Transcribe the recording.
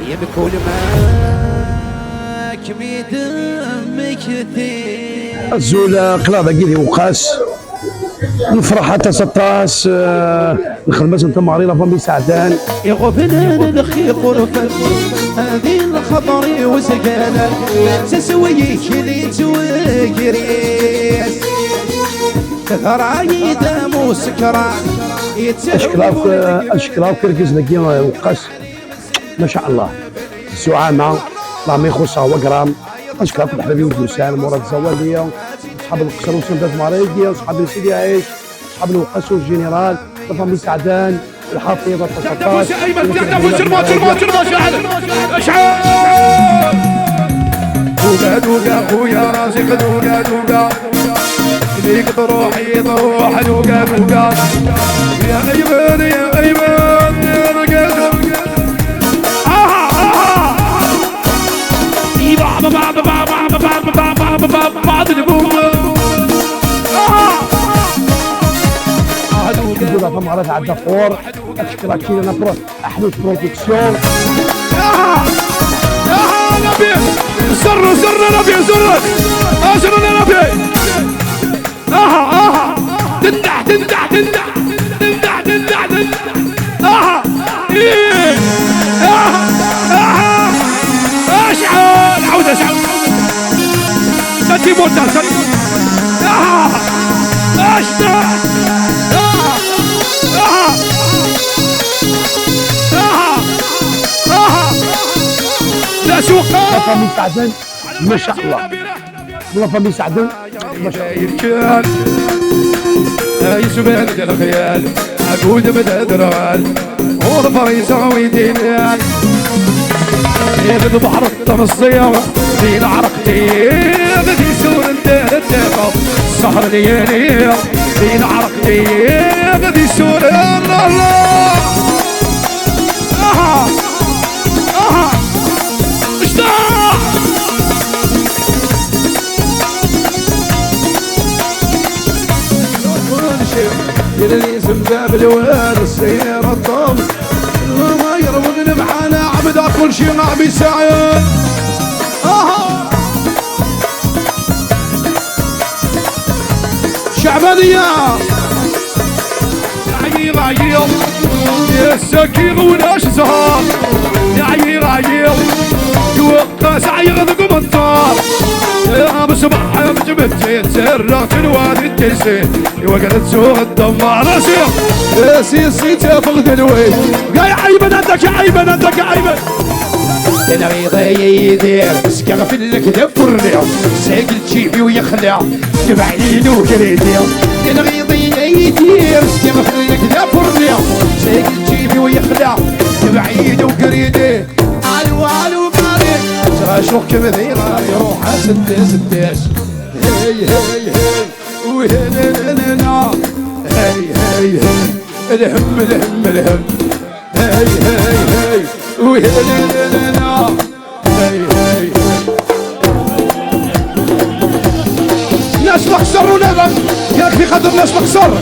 يبكون معاك بدمك كثير الزول قلابة كيدي وقاس نفرح حتى 16 نخدمات انت معريضه فمي سعدان يغفلان الخي قرفة هذه الخطر وسكانة تسويك اللي توكريس تثر عيدا مسكران اشكلاف كركز لكي وقاس ما شاء الله السعامه الله ما يخصها وقرام اشكلاف الحبابي ودوسان مراد الزواليه اصحاب القصر وسندات ماريكي اصحاب سيدي عيش اصحاب الوقاس والجنرال فمي سعدان الحافظه تحتفوش ايمن تحتفوش الماتش اشعال دوقا دوقا خويا راسك دوقا دوقا ليك تروحي تروح دوقا دوقا يا ايمن يا ايمن يا رقاده بعد البوم كذا فمارات على الدفور اشكرا كذا نفر احدث بروتكسيون نبي سر نبي سر نبي تندح اشعل عودة اشعل سنتي موتا اشتاق لا سوق فمي سعدان ما شاء الله والله فمي سعدان ما شاء الله هاي سبحان الخيال عقود بدا درال ورفريسة ويدينال ياخذ بحر الطمسية في العرق ياخذ يسور الدافع السهر ليالي في العرق ياخذ يسور الله اشتاق اللي سمزة بالواد السيارة الطم ما يرمضني معانا عبد كل شي مع بيساعد شعبانية عير عير يا السكير وناش زهار يا عير عير يوقع سعير ذقم الطار يا بصبح يا بجبتي تسرقت الوادي التيسين وقعدت سوق الدم راسي يا سيسي تفقد الويل قاي عيبا عندك يا عيبا عندك يا عيبا الغيظة يدير سكر في الكذب فرنيا ساقل تشيبي ويخلع جمع يدو كريديا الغيظة يدير سكر في الكذب فرنيا ساقل تشيبي ويخلع جمع يدو كريدي الو الو قاري شراشوك كمذيرة يروح سداس هي هي هي وهنا هي هي هي الهم الهم الهم هي هي هي وهنا هي هي ناس مخسر ونبغ يا اخي خاطر ناس مخسر